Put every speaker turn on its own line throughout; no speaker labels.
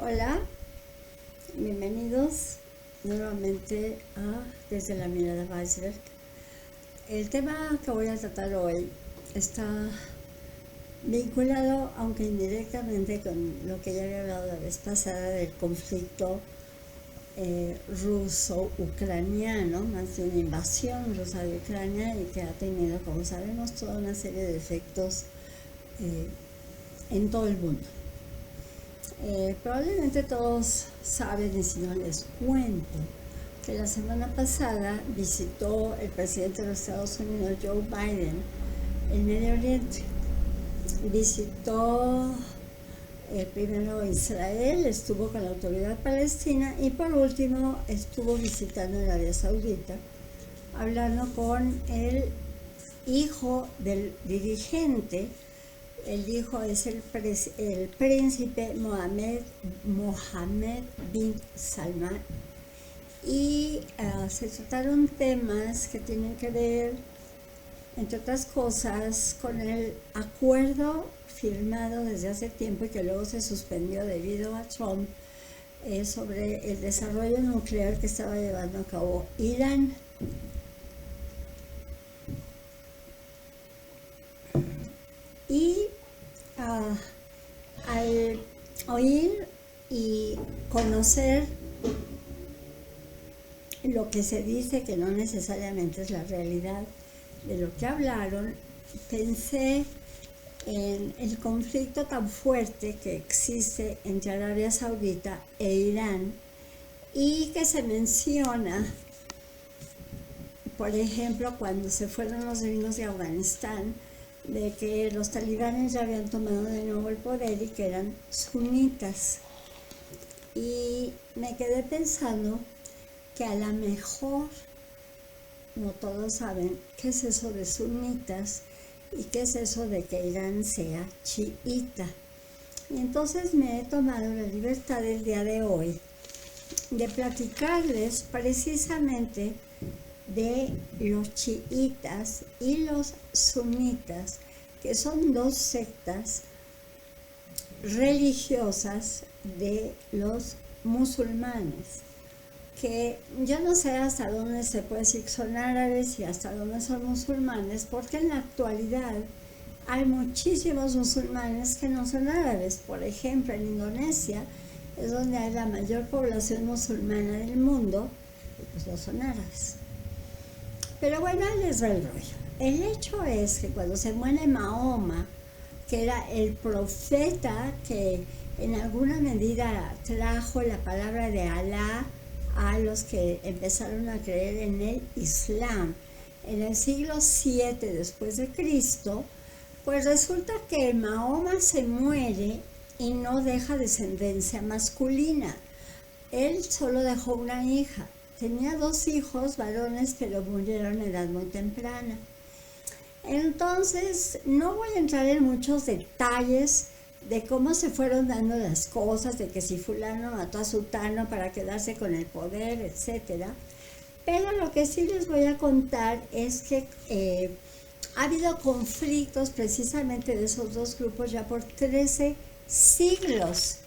Hola, bienvenidos nuevamente a Desde la Mirada Weisberg. El tema que voy a tratar hoy está vinculado, aunque indirectamente, con lo que ya había hablado la vez pasada del conflicto ruso-ucraniano, más de una invasión rusa de Ucrania, y que ha tenido, como sabemos, toda una serie de efectos en todo el mundo. Probablemente todos saben, y si no les cuento, que la semana pasada visitó el presidente de los Estados Unidos, Joe Biden, el Medio Oriente. Visitó primero Israel, estuvo con la autoridad palestina y por último estuvo visitando Arabia Saudita, hablando con el hijo del dirigente. El hijo es el príncipe Mohammed bin Salman, y se trataron temas que tienen que ver, entre otras cosas, con el acuerdo firmado desde hace tiempo y que luego se suspendió debido a Trump, sobre el desarrollo nuclear que estaba llevando a cabo Irán. Y al oír y conocer lo que se dice, que no necesariamente es la realidad de lo que hablaron, pensé en el conflicto tan fuerte que existe entre Arabia Saudita e Irán, y que se menciona, por ejemplo, cuando se fueron los gringos de Afganistán, de que los talibanes ya habían tomado de nuevo el poder y que eran sunitas. Y me quedé pensando que a lo mejor no todos saben qué es eso de sunitas y qué es eso de que Irán sea chiita. Y entonces me he tomado la libertad el día de hoy de platicarles precisamente de los chiitas y los sunitas, que son dos sectas religiosas de los musulmanes, que yo no sé hasta dónde se puede decir que son árabes y hasta dónde son musulmanes, porque en la actualidad hay muchísimos musulmanes que no son árabes. Por ejemplo, en Indonesia es donde hay la mayor población musulmana del mundo, y pues no son árabes. Pero bueno, ahí les va el rollo. El hecho es que cuando se muere Mahoma, que era el profeta que en alguna medida trajo la palabra de Alá a los que empezaron a creer en el Islam en el siglo VII después de Cristo, pues resulta que Mahoma se muere y no deja descendencia masculina. Él solo dejó una hija. Tenía 2 hijos varones, pero murieron a edad muy temprana. Entonces, no voy a entrar en muchos detalles de cómo se fueron dando las cosas, de que si fulano mató a sutano para quedarse con el poder, etc. Pero lo que sí les voy a contar es que ha habido conflictos precisamente de esos dos grupos ya por 13 siglos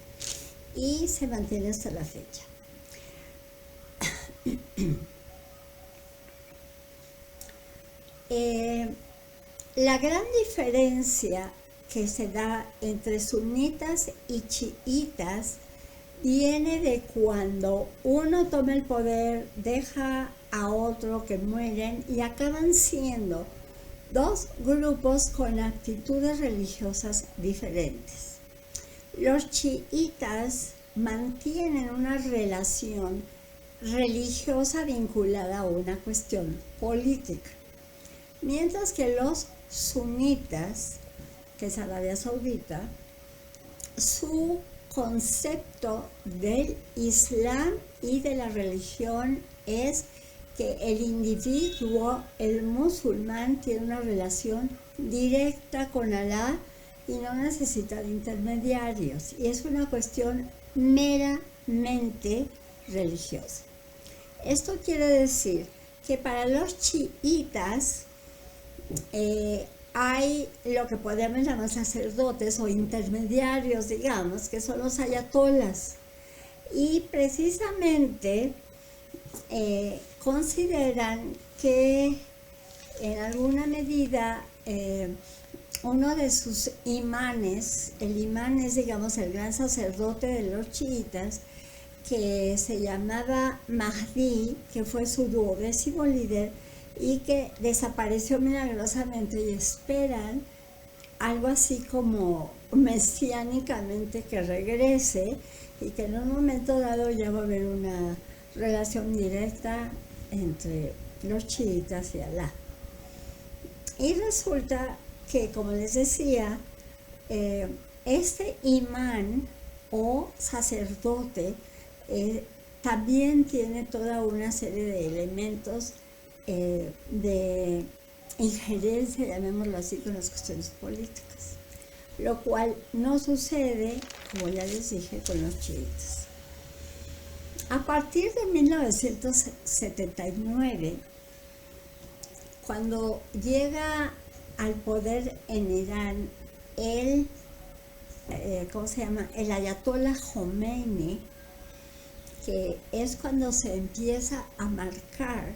y se mantiene hasta la fecha. La gran diferencia que se da entre sunitas y chiitas viene de cuando uno toma el poder, deja a otro, que mueren, y acaban siendo dos grupos con actitudes religiosas diferentes. Los chiitas mantienen una relación religiosa vinculada a una cuestión política, mientras que los sunitas, que es Arabia Saudita, su concepto del Islam y de la religión es que el individuo, el musulmán, tiene una relación directa con Alá y no necesita de intermediarios, y es una cuestión meramente religiosa. Esto quiere decir que para los chiitas hay lo que podríamos llamar sacerdotes o intermediarios, digamos, que son los ayatolas. Y precisamente consideran que en alguna medida uno de sus imanes, el imán es, digamos, el gran sacerdote de los chiitas, que se llamaba Mahdi, que fue su 12º líder y que desapareció milagrosamente, y esperan algo así como mesiánicamente que regrese y que en un momento dado ya va a haber una relación directa entre los chiitas y Alá. Y resulta que, como les decía, este imán o sacerdote también tiene toda una serie de elementos de injerencia, llamémoslo así, con las cuestiones políticas, lo cual no sucede, como ya les dije, con los chiitas. A partir de 1979, cuando llega al poder en Irán el ayatollah Khomeini, que es cuando se empieza a marcar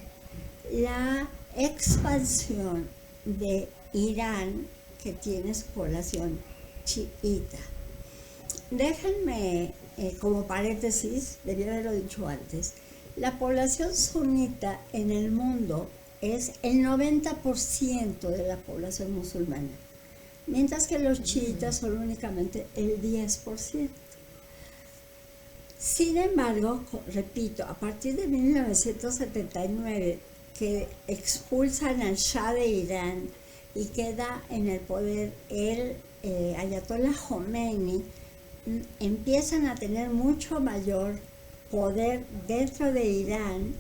la expansión de Irán, que tiene su población chiita. Déjenme, como paréntesis, debía haberlo dicho antes, la población sunita en el mundo es el 90% de la población musulmana, mientras que los chiitas son únicamente el 10%. Sin embargo, repito, a partir de 1979, que expulsan al Shah de Irán y queda en el poder el ayatollah Khomeini, empiezan a tener mucho mayor poder dentro de Irán,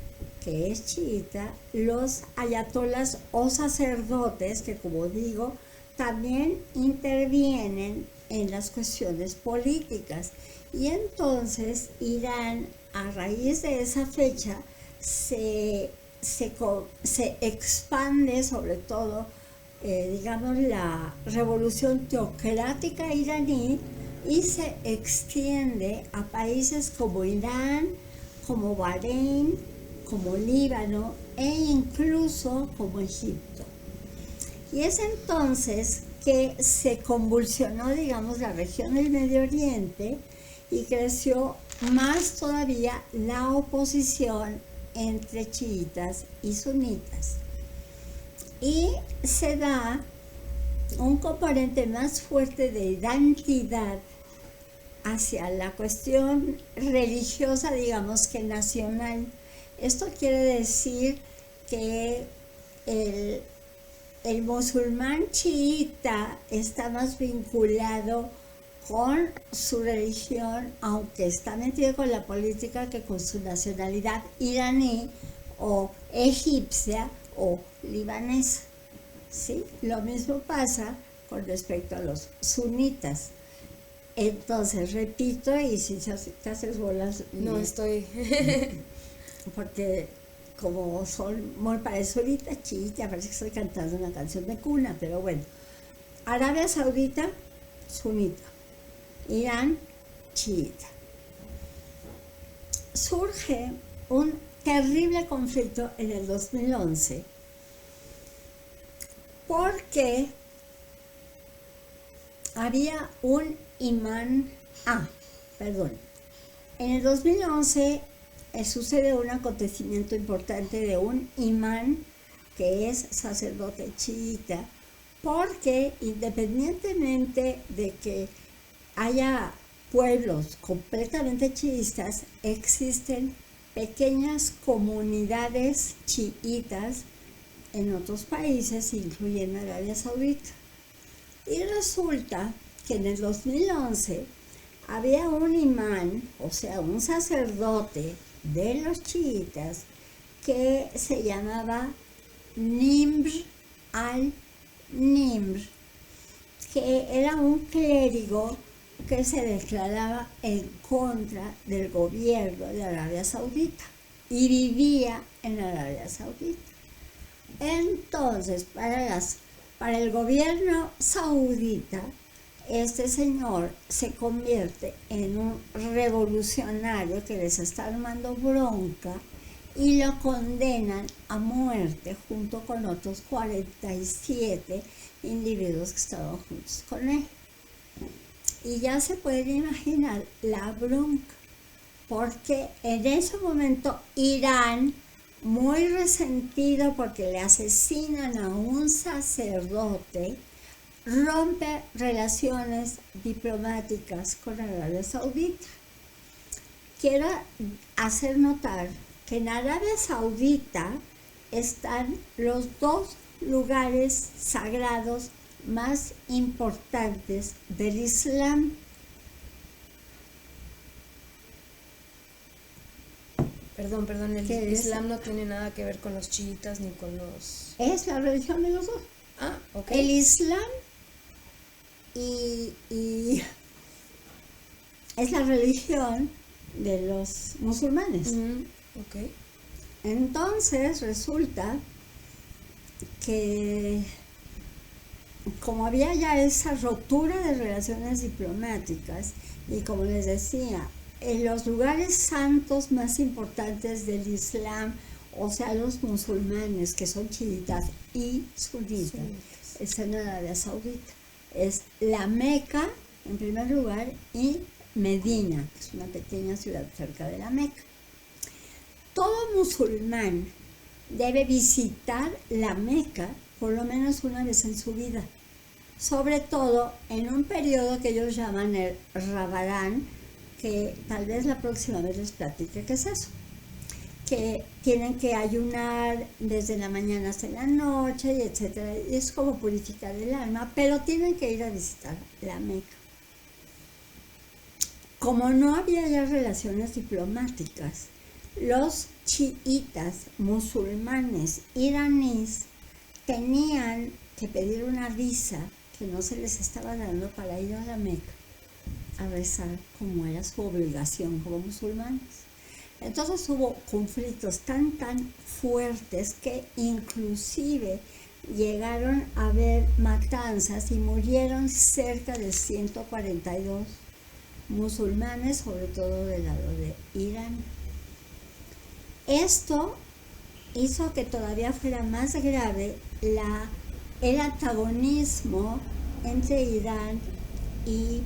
que es chiita, los ayatolás o sacerdotes, que, como digo, también intervienen en las cuestiones políticas. Y entonces Irán, a raíz de esa fecha, se expande, sobre todo, digamos, la revolución teocrática iraní, y se extiende a países como Irán, como Bahrein, como Líbano e incluso como Egipto. Y es entonces que se convulsionó, digamos, la región del Medio Oriente, y creció más todavía la oposición entre chiitas y sunitas. Y se da un componente más fuerte de identidad hacia la cuestión religiosa, digamos, que nacional. Esto quiere decir que el musulmán chiita está más vinculado con su religión, aunque está metido con la política, que con su nacionalidad iraní o egipcia o libanesa, ¿sí? Lo mismo pasa con respecto a los sunitas. Entonces, repito, y si te haces bolas...
No estoy...
porque como son muy parecidas, chiita, parece que estoy cantando una canción de cuna, pero bueno. Arabia Saudita, sunita. Irán, chiita. Surge un terrible conflicto en el 2011 porque había un imán. En el 2011 sucede un acontecimiento importante de un imán que es sacerdote chiita, porque independientemente de que haya pueblos completamente chiítas, existen pequeñas comunidades chiítas en otros países, incluyendo Arabia Saudita. Y resulta que en el 2011 había un imán, o sea, un sacerdote de los chiítas, que se llamaba Nimr al-Nimr, que era un clérigo que se declaraba en contra del gobierno de Arabia Saudita y vivía en Arabia Saudita. Entonces, para el gobierno saudita, este señor se convierte en un revolucionario que les está armando bronca y lo condenan a muerte junto con otros 47 individuos que estaban juntos con él. Y ya se pueden imaginar la bronca, porque en ese momento Irán, muy resentido porque le asesinan a un sacerdote, rompe relaciones diplomáticas con Arabia Saudita. Quiero hacer notar que en Arabia Saudita están los dos lugares sagrados más importantes del Islam.
Perdón, el Islam no tiene nada que ver con los chiitas ni con los...
Es la religión de los dos.
Ah, ok.
El Islam y es la religión de los musulmanes.
Ok.
Entonces resulta que como había ya esa rotura de relaciones diplomáticas y como les decía, en los lugares santos más importantes del Islam, o sea, los musulmanes que son chiitas y sunitas, están en Arabia Saudita. Es la Meca, en primer lugar, y Medina, que es una pequeña ciudad cerca de la Meca. Todo musulmán debe visitar la Meca por lo menos una vez en su vida, sobre todo en un periodo que ellos llaman el Ramadán, que tal vez la próxima vez les platique qué es eso, que tienen que ayunar desde la mañana hasta la noche, y etcétera. Es como purificar el alma, pero tienen que ir a visitar la Meca. Como no había ya relaciones diplomáticas, los chiitas musulmanes iraníes tenían que pedir una visa que no se les estaba dando para ir a la Meca a rezar, como era su obligación como musulmanes. Entonces hubo conflictos tan fuertes que inclusive llegaron a haber matanzas y murieron cerca de 142 musulmanes, sobre todo del lado de Irán. Esto hizo que todavía fuera más grave el antagonismo entre Irán y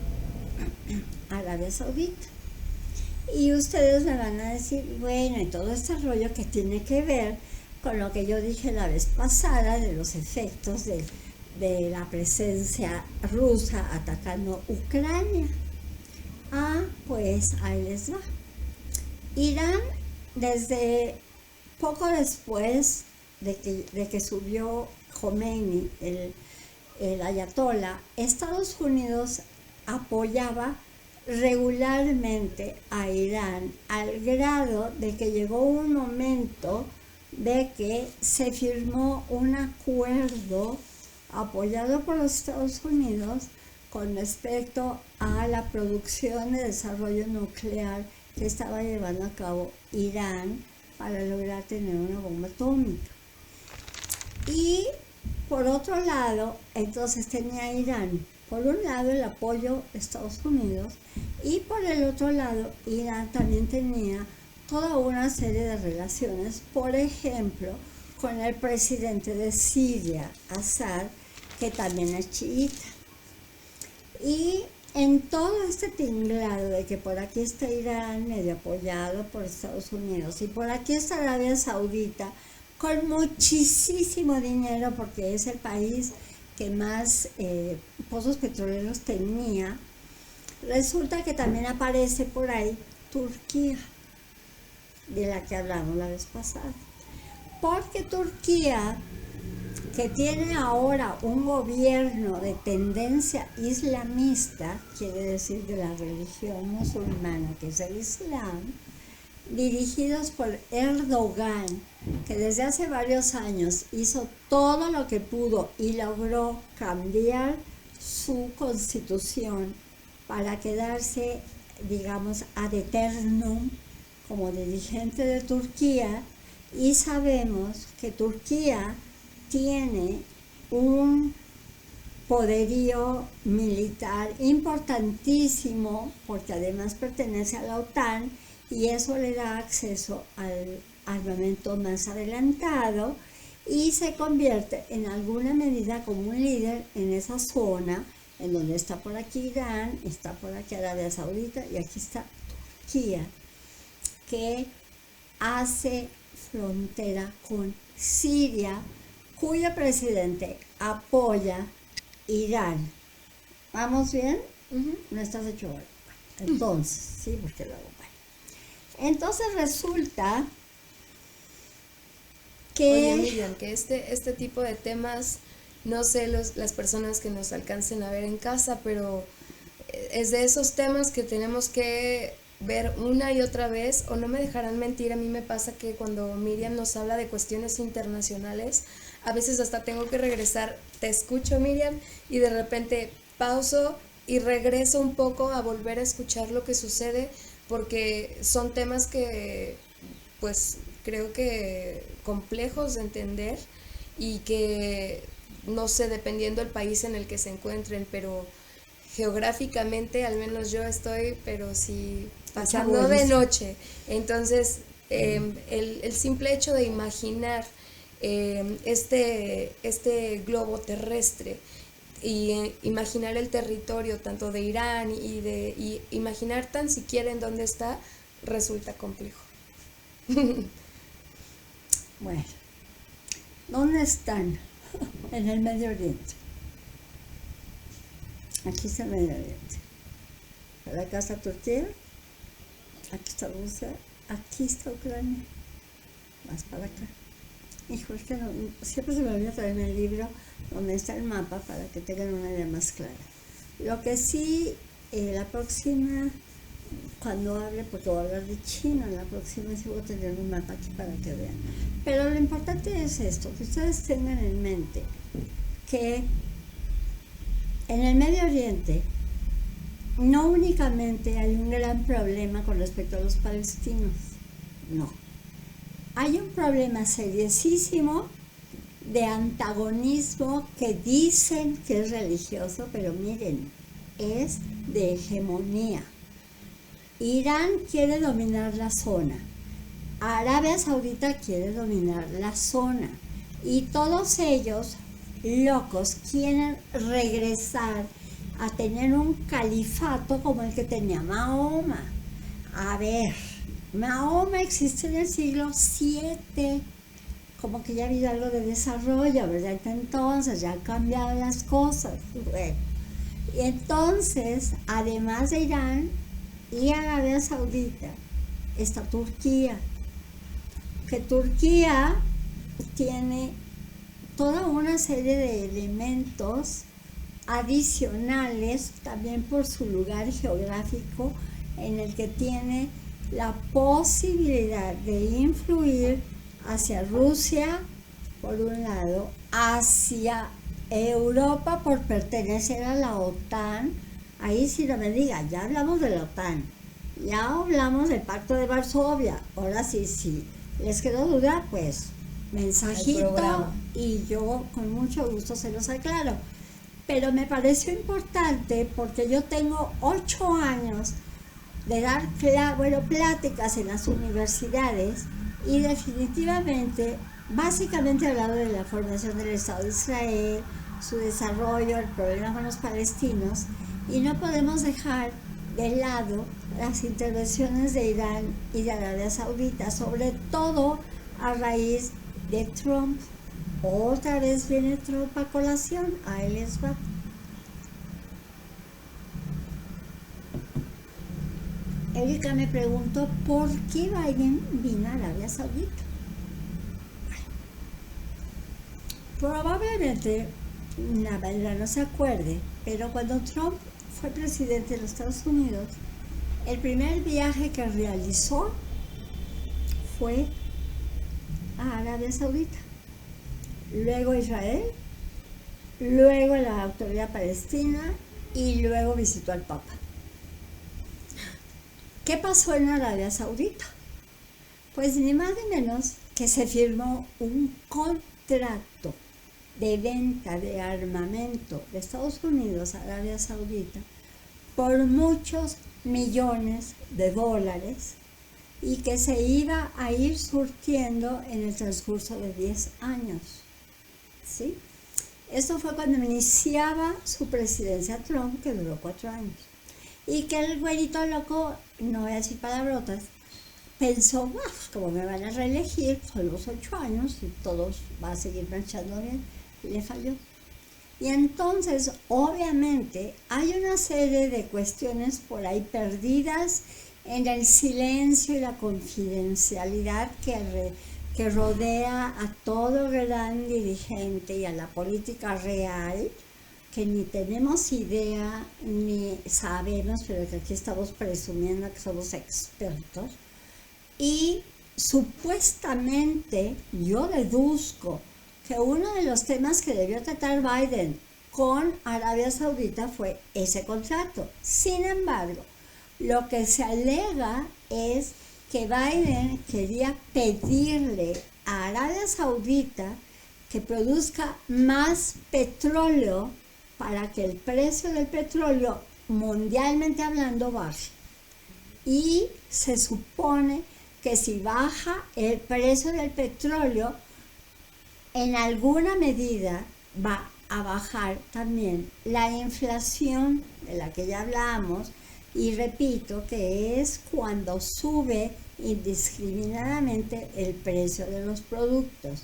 Arabia Saudita. Y ustedes me van a decir, bueno, y todo este rollo que tiene que ver con lo que yo dije la vez pasada de los efectos de la presencia rusa atacando Ucrania. Ah, pues ahí les va. Irán, desde poco después de que subió Khomeini, el ayatollah, Estados Unidos apoyaba regularmente a Irán al grado de que llegó un momento de que se firmó un acuerdo apoyado por los Estados Unidos con respecto a la producción de desarrollo nuclear que estaba llevando a cabo Irán para lograr tener una bomba atómica. Y por otro lado, entonces tenía Irán, por un lado el apoyo de Estados Unidos y por el otro lado Irán también tenía toda una serie de relaciones, por ejemplo, con el presidente de Siria, Assad, que también es chiita. Y en todo este tinglado de que por aquí está Irán medio apoyado por Estados Unidos y por aquí está Arabia Saudita con muchísimo dinero porque es el país que más pozos petroleros tenía, resulta que también aparece por ahí Turquía, de la que hablamos la vez pasada. Porque Turquía, que tiene ahora un gobierno de tendencia islamista, quiere decir de la religión musulmana, que es el Islam, dirigidos por Erdogan, que desde hace varios años hizo todo lo que pudo y logró cambiar su constitución para quedarse, digamos, ad eternum como dirigente de Turquía, y sabemos que Turquía tiene un poderío militar importantísimo, porque además pertenece a la OTAN y eso le da acceso al armamento más adelantado y se convierte en alguna medida como un líder en esa zona, en donde está por aquí Irán, está por aquí Arabia Saudita y aquí está Turquía, que hace frontera con Siria, cuyo presidente apoya Irán. ¿Vamos bien? No estás hecho bueno. Entonces, sí, porque luego, bueno. Entonces resulta que...
Oye, Miriam, que este tipo de temas, no sé las personas que nos alcancen a ver en casa, pero es de esos temas que tenemos que ver una y otra vez, o no me dejarán mentir, a mí me pasa que cuando Miriam nos habla de cuestiones internacionales, a veces hasta tengo que regresar, te escucho, Miriam, y de repente pauso y regreso un poco a volver a escuchar lo que sucede, porque son temas que pues creo que complejos de entender y que no sé, dependiendo del país en el que se encuentren, pero geográficamente al menos yo estoy, pero sí pasando de noche. Entonces el simple hecho de imaginar este globo terrestre y imaginar el territorio tanto de Irán y imaginar tan siquiera en dónde está resulta complejo.
Bueno, ¿dónde están? En el Medio Oriente. Aquí está el Medio Oriente. Acá está Turquía, aquí está Rusia, aquí está Ucrania. Más para acá. Hijo, es que no, siempre se me olvida traerme el libro donde está el mapa para que tengan una idea más clara. Lo que sí, la próxima, cuando hable, porque voy a hablar de China, la próxima sí voy a tener un mapa aquí para que vean. Pero lo importante es esto, que ustedes tengan en mente que en el Medio Oriente no únicamente hay un gran problema con respecto a los palestinos, no. Hay un problema seriosísimo de antagonismo que dicen que es religioso, pero miren, es de hegemonía. Irán quiere dominar la zona, Arabia Saudita quiere dominar la zona y todos ellos, locos, quieren regresar a tener un califato como el que tenía Mahoma. A ver, Mahoma existe en el siglo VII, como que ya ha habido algo de desarrollo, ¿verdad? Entonces ya han cambiado las cosas. Bueno, y entonces, además de Irán y Arabia Saudita, está Turquía, que Turquía tiene toda una serie de elementos adicionales, también por su lugar geográfico, en el que tiene la posibilidad de influir hacia Rusia, por un lado, hacia Europa por pertenecer a la OTAN. Ahí sí no me diga, ya hablamos de la OTAN, ya hablamos del Pacto de Varsovia, ahora sí, sí, les quedó duda, pues mensajito y yo con mucho gusto se los aclaro. Pero me pareció importante porque yo tengo 8 años de dar pláticas en las universidades y definitivamente, básicamente he hablado de la formación del Estado de Israel, su desarrollo, el problema con los palestinos, y no podemos dejar de lado las intervenciones de Irán y de Arabia Saudita, sobre todo a raíz de Trump. Otra vez viene Trump a colación, a él les va. Erika me preguntó por qué Biden vino a Arabia Saudita. Probablemente la verdad no se acuerde, pero cuando Trump fue presidente de los Estados Unidos, el primer viaje que realizó fue a Arabia Saudita, luego a Israel, luego a la Autoridad Palestina y luego visitó al Papa. ¿Qué pasó en Arabia Saudita? Pues ni más ni menos que se firmó un contrato de venta de armamento de Estados Unidos a Arabia Saudita por muchos millones de dólares y que se iba a ir surtiendo en el transcurso de 10 años. ¿Sí? Esto fue cuando iniciaba su presidencia Trump, que duró 4 años. Y que el güerito loco, no voy a decir palabrotas, pensó, como me van a reelegir, son los 8 años y todo va a seguir marchando bien. Le falló. Y entonces, obviamente, hay una serie de cuestiones por ahí perdidas en el silencio y la confidencialidad que rodea a todo gran dirigente y a la política real, que ni tenemos idea ni sabemos, pero que aquí estamos presumiendo que somos expertos. Y supuestamente yo deduzco que uno de los temas que debió tratar Biden con Arabia Saudita fue ese contrato. Sin embargo, lo que se alega es que Biden quería pedirle a Arabia Saudita que produzca más petróleo para que el precio del petróleo, mundialmente hablando, baje. Y se supone que si baja el precio del petróleo, en alguna medida va a bajar también la inflación de la que ya hablamos, y repito que es cuando sube indiscriminadamente el precio de los productos.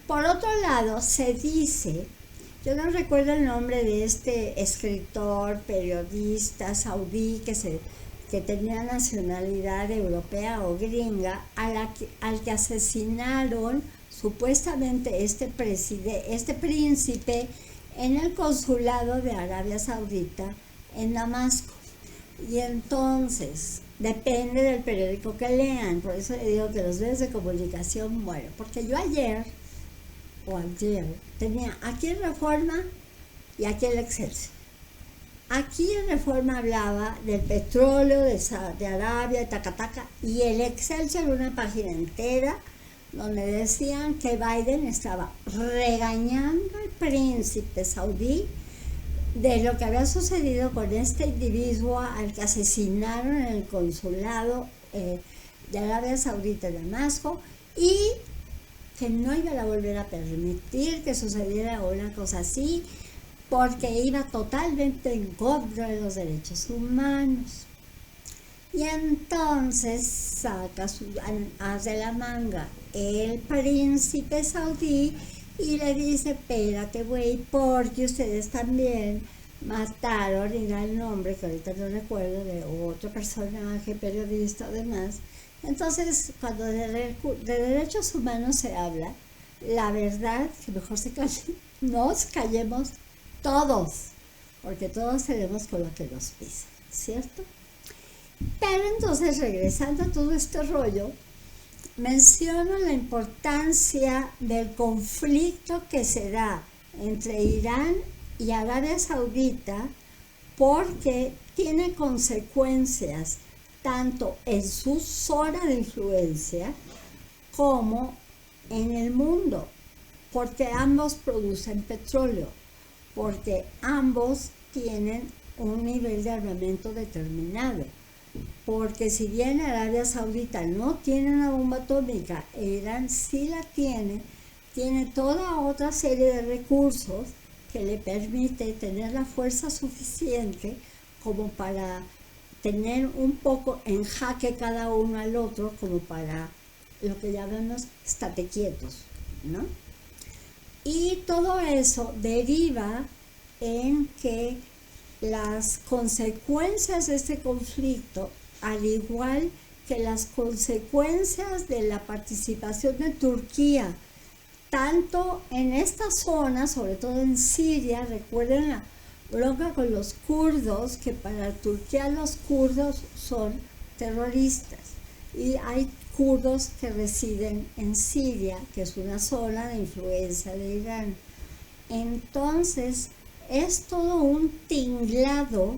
Por otro lado, se dice, yo no recuerdo el nombre de este escritor, periodista saudí que tenía nacionalidad europea o gringa, al que asesinaron supuestamente este príncipe en el consulado de Arabia Saudita en Damasco. Y entonces, depende del periódico que lean, por eso le digo que los medios de comunicación, bueno, porque yo ayer tenía aquí en Reforma y aquí en Excelsior. Aquí en Reforma hablaba del petróleo de Arabia, de Tacataca, y el Excelsior una página entera donde decían que Biden estaba regañando al príncipe saudí de lo que había sucedido con este individuo al que asesinaron en el consulado de Arabia Saudita en Damasco, y que no iba a volver a permitir que sucediera una cosa así, porque iba totalmente en contra de los derechos humanos. Y entonces saca hace la manga el príncipe saudí y le dice, espérate güey, porque ustedes también mataron, y da el nombre que ahorita no recuerdo, de otro personaje, periodista además. Entonces, cuando de derechos humanos se habla, la verdad, que mejor nos callemos todos, porque todos tenemos con lo que nos pisan, ¿cierto? Pero entonces, regresando a todo este rollo, menciono la importancia del conflicto que se da entre Irán y Arabia Saudita, porque tiene consecuencias tanto en su zona de influencia como en el mundo, porque ambos producen petróleo, porque ambos tienen un nivel de armamento determinado, porque si bien Arabia Saudita no tiene una bomba atómica, Irán sí la tiene toda otra serie de recursos que le permite tener la fuerza suficiente como para tener un poco en jaque cada uno al otro, como para lo que llamamos estate quietos, ¿no? Y todo eso deriva en que las consecuencias de este conflicto, al igual que las consecuencias de la participación de Turquía, tanto en esta zona, sobre todo en Siria, recuerden la bronca con los kurdos, que para Turquía los kurdos son terroristas, y hay kurdos que residen en Siria, que es una zona de influencia de Irán. Entonces, es todo un tinglado,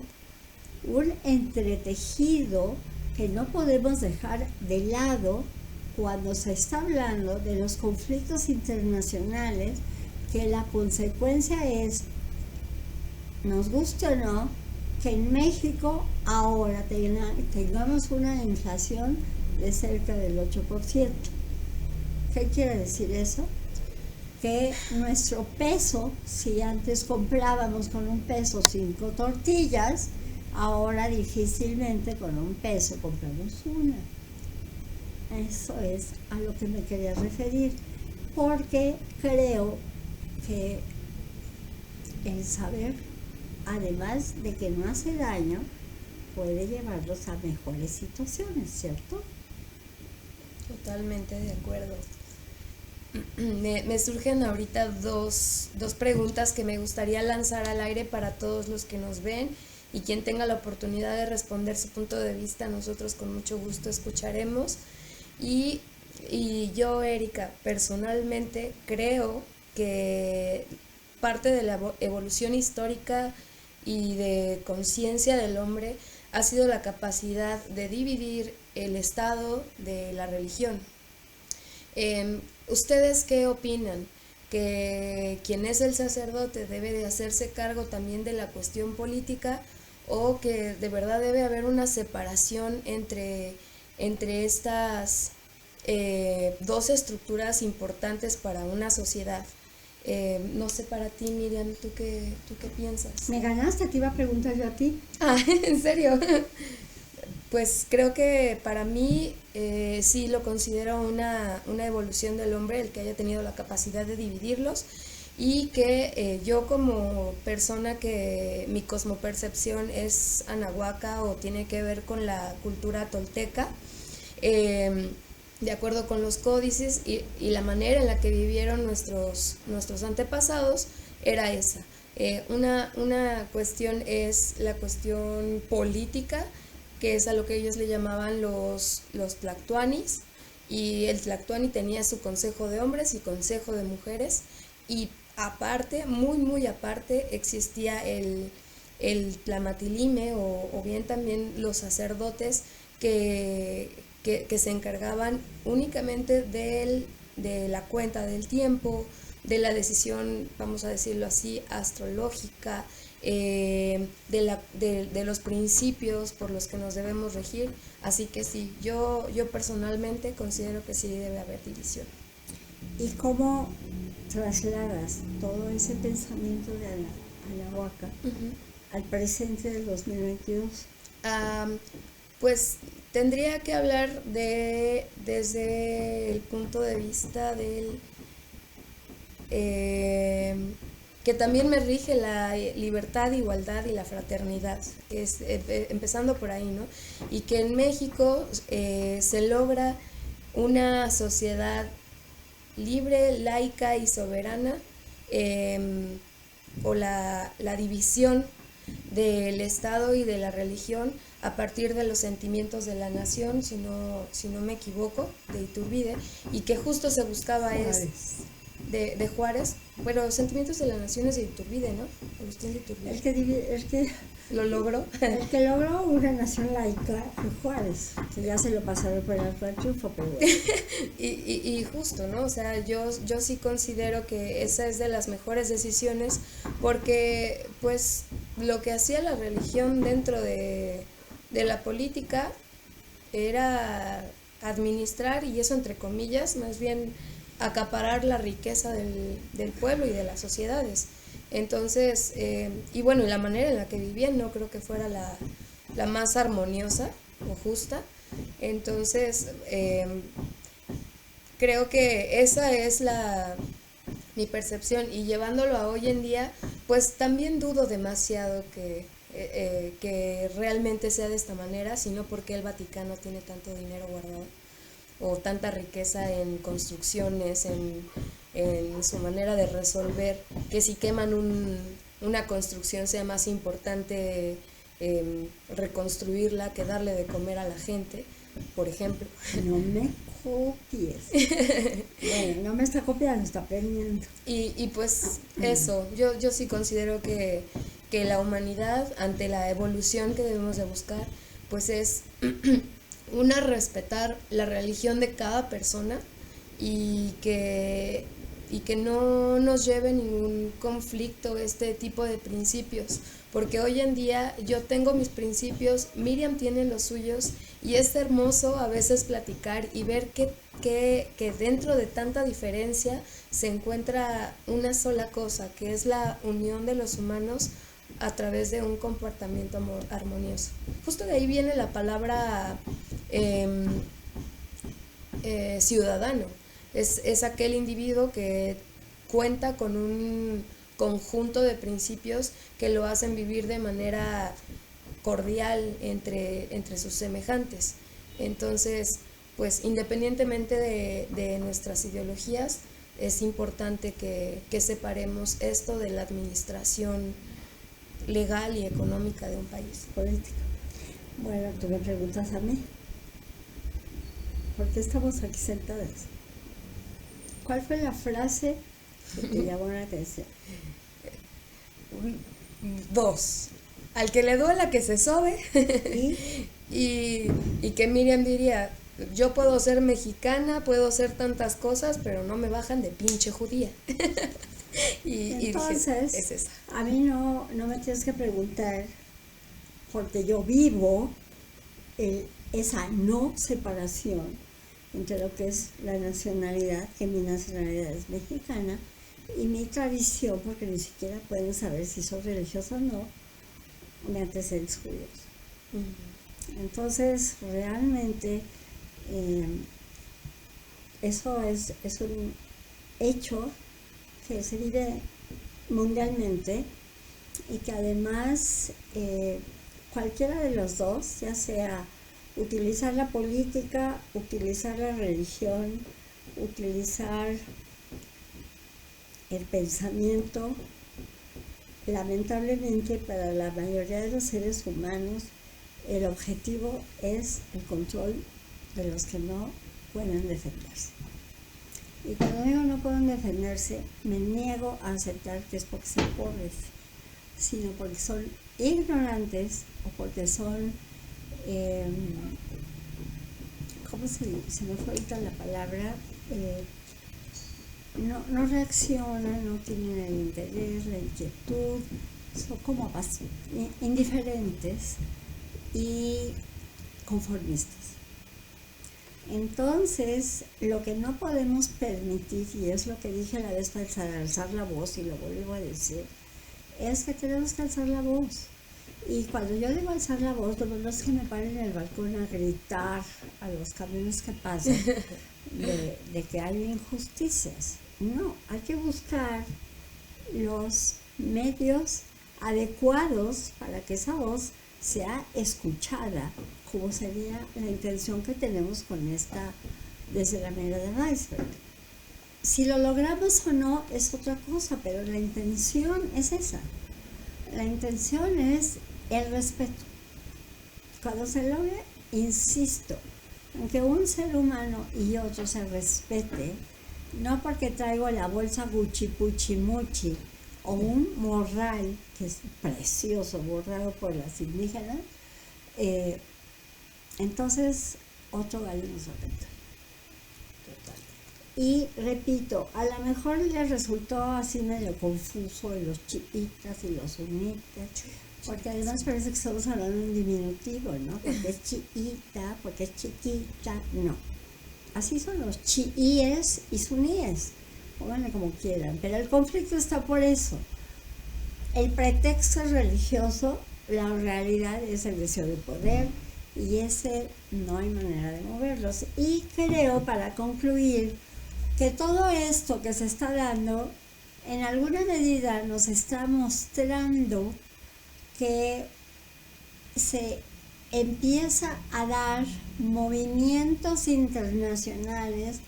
un entretejido que no podemos dejar de lado, cuando se está hablando de los conflictos internacionales, que la consecuencia es, nos guste o no, que en México ahora tengamos una inflación de cerca del 8%. ¿Qué quiere decir eso? Que nuestro peso, si antes comprábamos con un peso 5 tortillas, ahora difícilmente con un peso compramos una. Eso es a lo que me quería referir, porque creo que el saber, además de que no hace daño, puede llevarlos a mejores situaciones, ¿cierto?
Totalmente de acuerdo. Me surgen ahorita dos preguntas que me gustaría lanzar al aire para todos los que nos ven, y quien tenga la oportunidad de responder su punto de vista, nosotros con mucho gusto escucharemos. Y yo, Erika, personalmente creo que parte de la evolución histórica y de conciencia del hombre ha sido la capacidad de dividir el Estado de la religión. ¿Ustedes qué opinan? ¿Que quien es el sacerdote debe de hacerse cargo también de la cuestión política, o que de verdad debe haber una separación entre estas dos estructuras importantes para una sociedad? No sé, para ti, Miriam, ¿tú qué piensas?
Me ganaste, te iba a preguntar yo a ti.
Ah, ¿en serio? Pues creo que para mí sí lo considero una evolución del hombre, el que haya tenido la capacidad de dividirlos, y que yo, como persona que mi cosmopercepción es anahuaca o tiene que ver con la cultura tolteca, de acuerdo con los códices y la manera en la que vivieron nuestros antepasados, era esa. Una cuestión es la cuestión política, que es a lo que ellos le llamaban los tlactuanis, y el tlactuani tenía su consejo de hombres y consejo de mujeres, y aparte, muy aparte, existía el tlamatilime, o bien también los sacerdotes que se encargaban únicamente de la cuenta del tiempo, de la decisión, vamos a decirlo así, astrológica, de los principios por los que nos debemos regir. Así que sí, yo personalmente considero que sí debe haber división.
¿Y cómo trasladas todo ese pensamiento de Anahuaca al presente del 2022?
Pues tendría que hablar desde el punto de vista del que también me rige la libertad, igualdad y la fraternidad, empezando por ahí, ¿no? Y que en México se logra una sociedad libre, laica y soberana, o la división del Estado y de la religión a partir de los sentimientos de la nación, si no me equivoco, de Iturbide, y que justo se buscaba de Juárez. Bueno, sentimientos de la nación es de Iturbide, ¿no? Agustín de Iturbide.
El que
¿Lo logró?
El que logró una nación laica fue Juárez, que ya se lo pasaron por el arco del triunfo, pero bueno.
y justo, ¿no? O sea, yo sí considero que esa es de las mejores decisiones, porque pues lo que hacía la religión dentro de la política era administrar, y eso entre comillas, más bien acaparar la riqueza del pueblo y de las sociedades. Entonces, y bueno, la manera en la que vivían no creo que fuera la más armoniosa o justa. Entonces, creo que esa es mi percepción, y llevándolo a hoy en día, pues también dudo demasiado que realmente sea de esta manera, sino porque el Vaticano tiene tanto dinero guardado o tanta riqueza en construcciones, en su manera de resolver, que si queman una construcción sea más importante reconstruirla que darle de comer a la gente, por ejemplo.
No me copies. Bueno, no me está copiando, está aprendiendo.
Y pues eso, yo sí considero que la humanidad, ante la evolución que debemos de buscar, pues es respetar la religión de cada persona y que no nos lleve ningún conflicto este tipo de principios, porque hoy en día yo tengo mis principios, Miriam tiene los suyos, y es hermoso a veces platicar y ver que dentro de tanta diferencia se encuentra una sola cosa, que es la unión de los humanos a través de un comportamiento armonioso. Justo de ahí viene la palabra ciudadano. Es aquel individuo que cuenta con un conjunto de principios que lo hacen vivir de manera cordial entre sus semejantes. Entonces, pues independientemente de nuestras ideologías, es importante que separemos esto de la administración legal y económica de un país.
Política. Bueno, tú me preguntas a mí, ¿por qué estamos aquí sentadas? ¿Cuál fue la frase que te llamó la atención?
2. Al que le duela que se sobe. y que Miriam diría, yo puedo ser mexicana, puedo ser tantas cosas, pero no me bajan de pinche judía.
Entonces,
dije, es esa.
A mí no me tienes que preguntar, porque yo vivo esa no separación entre lo que es la nacionalidad, que mi nacionalidad es mexicana, y mi tradición, porque ni siquiera pueden saber si soy religiosa o no, de antecedentes judíos. Entonces, realmente, eso es un hecho que se vive mundialmente y que además cualquiera de los dos, ya sea utilizar la política, utilizar la religión, utilizar el pensamiento, lamentablemente para la mayoría de los seres humanos el objetivo es el control de los que no pueden defenderse. Y cuando digo no pueden defenderse, me niego a aceptar que es porque son pobres, sino porque son ignorantes o porque son, ¿cómo se me fue ahorita la palabra? No reaccionan, no tienen el interés, la inquietud, son como indiferentes y conformistas. Entonces, lo que no podemos permitir, y es lo que dije la vez para alzar la voz, y lo vuelvo a decir, es que tenemos que alzar la voz. Y cuando yo digo alzar la voz, no es que me paren en el balcón a gritar a los camiones que pasan de que hay injusticias. No, hay que buscar los medios adecuados para que esa voz sea escuchada, como sería la intención que tenemos con esta desde la mera del iceberg. Si lo logramos o no es otra cosa, pero la intención es esa. La intención es el respeto. Cuando se logre, insisto, aunque un ser humano y otro se respete, no porque traigo la bolsa Gucci Pucci Muchi o un morral que es precioso, bordado por las indígenas, entonces otro gallo nos va a cantar. Total. Y repito, a lo mejor les resultó así medio confuso de los chiitas y los sunitas, porque además parece que estamos hablando en diminutivo, ¿no? Porque es chiita, porque es chiquita, no. Así son los chiíes y suníes, pónganle como quieran, pero el conflicto está por eso. El pretexto es religioso, la realidad es el deseo de poder y ese no hay manera de moverlos. Y creo, para concluir, que todo esto que se está dando, en alguna medida nos está mostrando que se empieza a dar movimientos internacionales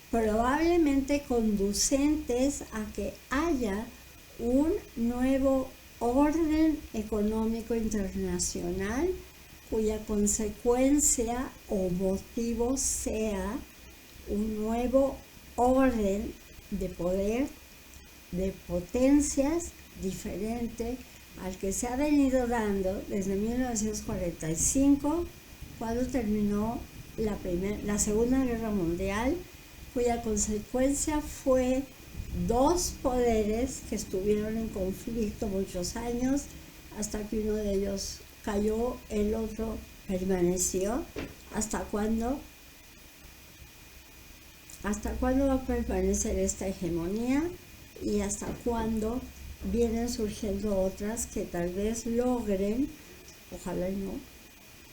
probablemente conducentes a que haya un nuevo orden económico internacional cuya consecuencia o motivo sea un nuevo orden de poder, de potencias diferente al que se ha venido dando desde 1945 cuando terminó la Segunda Guerra Mundial, cuya consecuencia fue dos poderes que estuvieron en conflicto muchos años, hasta que uno de ellos cayó, el otro permaneció. ¿Hasta cuándo va a permanecer esta hegemonía? ¿Y hasta cuándo vienen surgiendo otras que tal vez logren, ojalá y no,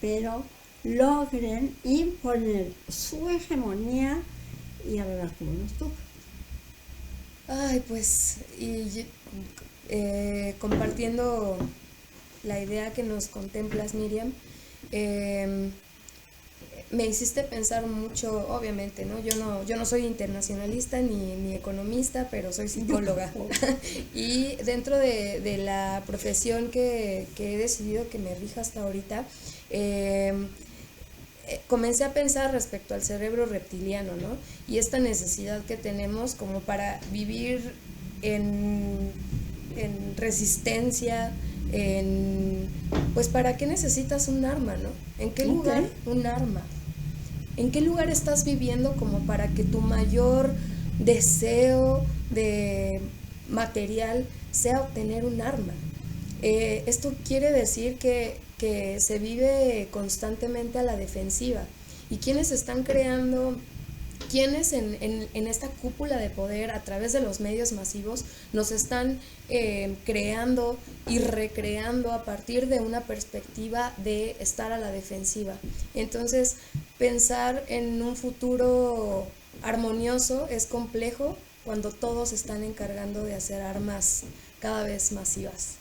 pero logren imponer su hegemonía y hablar como nos toca?
Ay, pues, compartiendo la idea que nos contemplas, Miriam, me hiciste pensar mucho, obviamente, ¿no? Yo no soy internacionalista ni economista, pero soy psicóloga. Y dentro de la profesión que he decidido que me rija hasta ahorita, comencé a pensar respecto al cerebro reptiliano, ¿no? Y esta necesidad que tenemos como para vivir en resistencia, pues ¿para qué necesitas un arma, no? ¿En qué lugar un arma? ¿En qué lugar estás viviendo como para que tu mayor deseo de material sea obtener un arma? Esto quiere decir que se vive constantemente a la defensiva. ¿Y quiénes están creando? ¿Quiénes en esta cúpula de poder a través de los medios masivos nos están creando y recreando a partir de una perspectiva de estar a la defensiva? Entonces, pensar en un futuro armonioso es complejo cuando todos están encargando de hacer armas cada vez masivas.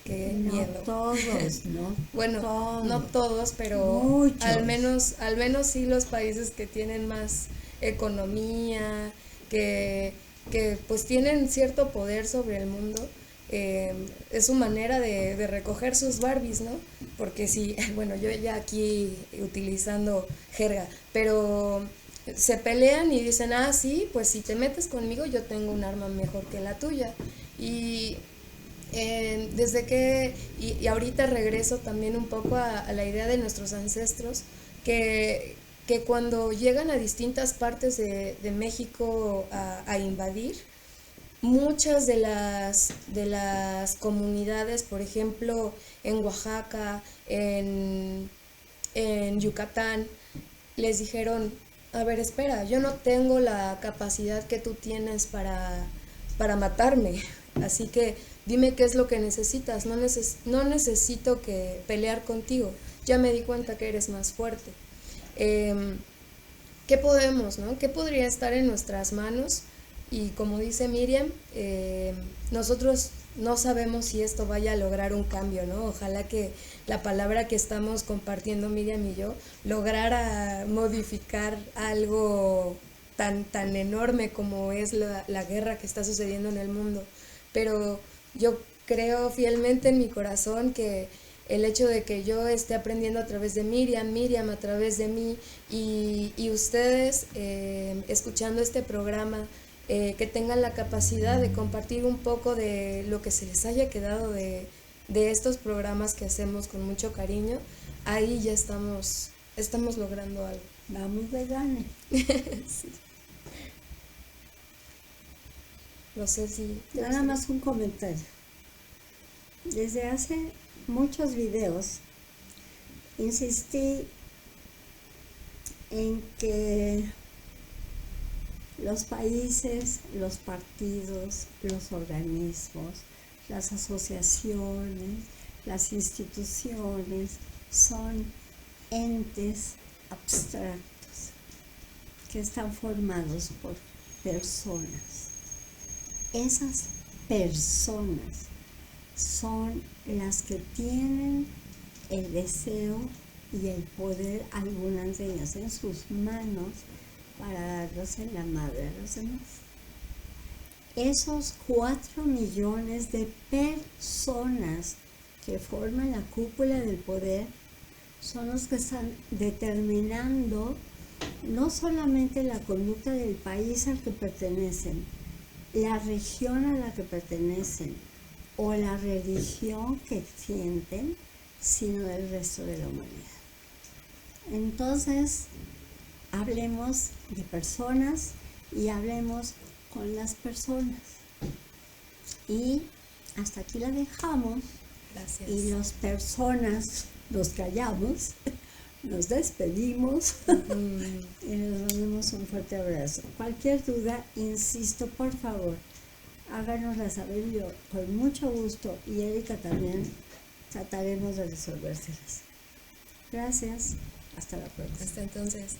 Qué miedo.
No
bueno,
todos.
No todos, pero
Muchos.
al menos sí los países que tienen más economía, que pues tienen cierto poder sobre el mundo. Es su manera de recoger sus Barbies, ¿no? Porque sí, bueno, yo ya aquí utilizando jerga, pero se pelean y dicen, sí, pues si te metes conmigo yo tengo un arma mejor que la tuya. Y desde que, y ahorita regreso también un poco a la idea de nuestros ancestros, que cuando llegan a distintas partes de México a invadir, muchas de las comunidades, por ejemplo, en Oaxaca, en Yucatán, les dijeron, a ver, espera, yo no tengo la capacidad que tú tienes para matarme, así que dime qué es lo que necesitas, no necesito que pelear contigo, ya me di cuenta que eres más fuerte. ¿Qué podemos, no? ¿Qué podría estar en nuestras manos? Y como dice Miriam, nosotros no sabemos si esto vaya a lograr un cambio, ¿no? Ojalá que la palabra que estamos compartiendo Miriam y yo lograra modificar algo tan enorme como es la guerra que está sucediendo en el mundo. Pero yo creo fielmente en mi corazón que el hecho de que yo esté aprendiendo a través de Miriam a través de mí y ustedes escuchando este programa, que tengan la capacidad de compartir un poco de lo que se les haya quedado de estos programas que hacemos con mucho cariño, ahí ya estamos logrando algo.
Vamos de gane.
Sí. No sé si...
Nada más un comentario. Desde hace muchos videos insistí en que los países, los partidos, los organismos, las asociaciones, las instituciones son entes abstractos que están formados por personas. Esas personas son las que tienen el deseo y el poder, algunas de ellas en sus manos, para darlos en la madre a los demás. Esos 4 millones de personas que forman la cúpula del poder son los que están determinando no solamente la conducta del país al que pertenecen, la región a la que pertenecen o la religión que sienten, sino del resto de la humanidad. Entonces, hablemos de personas y hablemos con las personas. Y hasta aquí la dejamos.
Gracias.
Y las personas nos callamos, nos despedimos y les mandamos un fuerte abrazo. Cualquier duda, insisto, por favor, háganosla saber. Yo con mucho gusto, y Erika también, trataremos de resolvérselas. Gracias, hasta la próxima.
Hasta entonces.